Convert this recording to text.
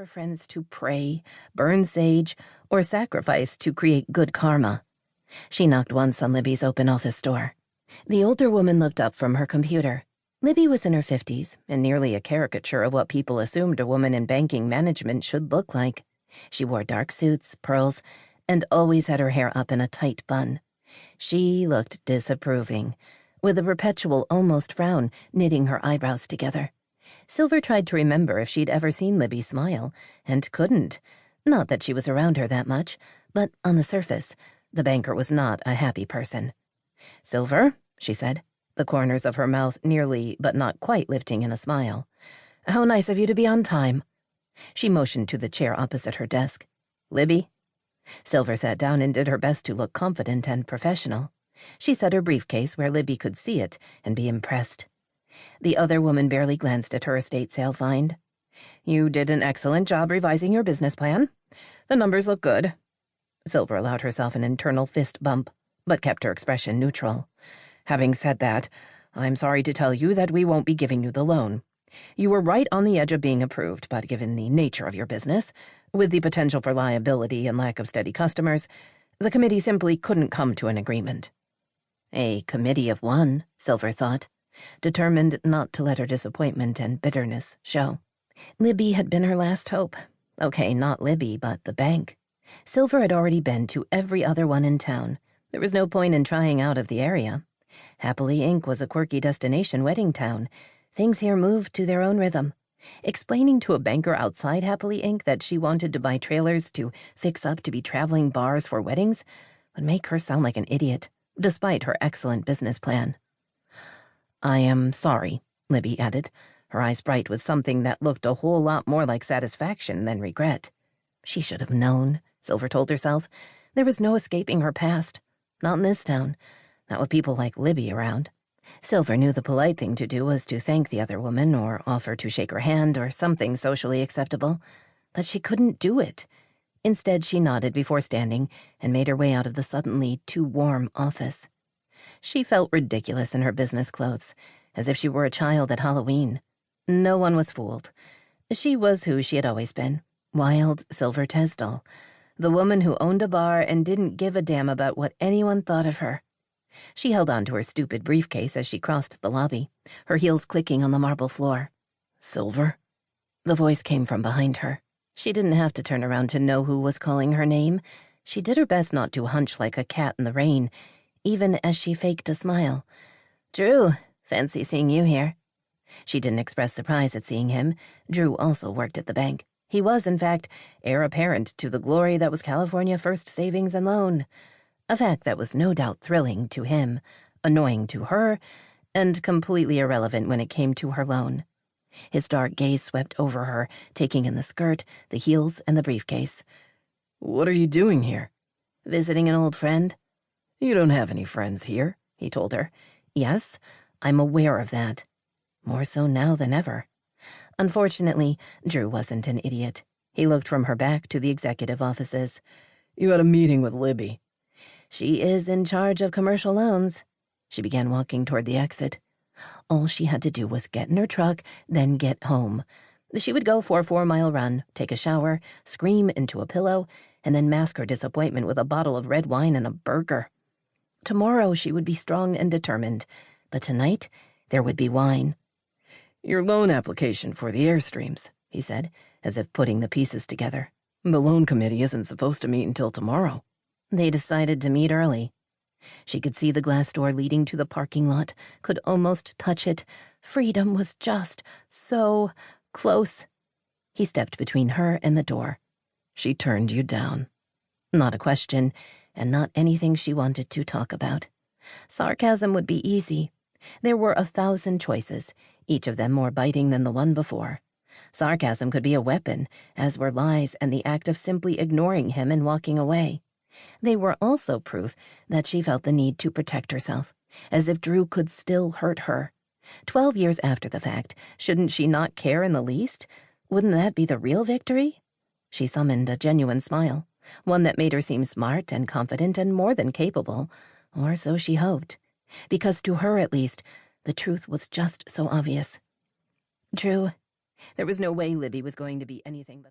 her friends to pray, burn sage, or sacrifice to create good karma. She knocked once on Libby's open office door. The older woman looked up from her computer. Libby was in her 50s and nearly a caricature of what people assumed a woman in banking management should look like. She wore dark suits, pearls, and always had her hair up in a tight bun. She looked disapproving, with a perpetual almost frown knitting her eyebrows together. Silver tried to remember if she'd ever seen Libby smile, and couldn't. Not that she was around her that much, but on the surface, the banker was not a happy person. "Silver," she said, the corners of her mouth nearly but not quite lifting in a smile. "How nice of you to be on time." She motioned to the chair opposite her desk. "Libby?" Silver sat down and did her best to look confident and professional. She set her briefcase where Libby could see it and be impressed. The other woman barely glanced at her estate sale find. "You did an excellent job revising your business plan. The numbers look good." Silver allowed herself an internal fist bump, but kept her expression neutral. "Having said that, I'm sorry to tell you that we won't be giving you the loan. You were right on the edge of being approved, but given the nature of your business, with the potential for liability and lack of steady customers, the committee simply couldn't come to an agreement." A committee of one, Silver thought, determined not to let her disappointment and bitterness show. Libby had been her last hope. Okay, not Libby, but the bank. Silver had already been to every other one in town. There was no point in trying out of the area. Happily Inc. was a quirky destination wedding town. Things here moved to their own rhythm. Explaining to a banker outside Happily Inc. that she wanted to buy trailers to fix up to be traveling bars for weddings would make her sound like an idiot, despite her excellent business plan. "I am sorry," Libby added, her eyes bright with something that looked a whole lot more like satisfaction than regret. She should have known, Silver told herself. There was no escaping her past. Not in this town. Not with people like Libby around. Silver knew the polite thing to do was to thank the other woman or offer to shake her hand or something socially acceptable, but she couldn't do it. Instead, she nodded before standing and made her way out of the suddenly too warm office. She felt ridiculous in her business clothes, as if she were a child at Halloween. No one was fooled. She was who she had always been, wild Silver Tesdal, the woman who owned a bar and didn't give a damn about what anyone thought of her. She held on to her stupid briefcase as she crossed the lobby, her heels clicking on the marble floor. "Silver?" The voice came from behind her. She didn't have to turn around to know who was calling her name. She did her best not to hunch like a cat in the rain, even as she faked a smile. "Drew, fancy seeing you here." She didn't express surprise at seeing him. Drew also worked at the bank. He was, in fact, heir apparent to the glory that was California First Savings and Loan. A fact that was no doubt thrilling to him, annoying to her, and completely irrelevant when it came to her loan. His dark gaze swept over her, taking in the skirt, the heels, and the briefcase. "What are you doing here?" "Visiting an old friend." "You don't have any friends here," he told her. "Yes, I'm aware of that. More so now than ever." Unfortunately, Drew wasn't an idiot. He looked from her back to the executive offices. "You had a meeting with Libby." "She is in charge of commercial loans." She began walking toward the exit. All she had to do was get in her truck, then get home. She would go for a 4-mile run, take a shower, scream into a pillow, and then mask her disappointment with a bottle of red wine and a burger. Tomorrow she would be strong and determined, but tonight there would be wine. "Your loan application for the Airstreams," he said, as if putting the pieces together. "The loan committee isn't supposed to meet until tomorrow." They decided to meet early. She could see the glass door leading to the parking lot, could almost touch it. Freedom was just so close. He stepped between her and the door. "She turned you down." Not a question, and not anything she wanted to talk about. Sarcasm would be easy. There were 1,000 choices, each of them more biting than the one before. Sarcasm could be a weapon, as were lies and the act of simply ignoring him and walking away. They were also proof that she felt the need to protect herself, as if Drew could still hurt her. 12 years after the fact, shouldn't she not care in the least? Wouldn't that be the real victory? She summoned a genuine smile, one that made her seem smart and confident and more than capable, or so she hoped, because to her at least, the truth was just so obvious. Drew, there was no way Libby was going to be anything but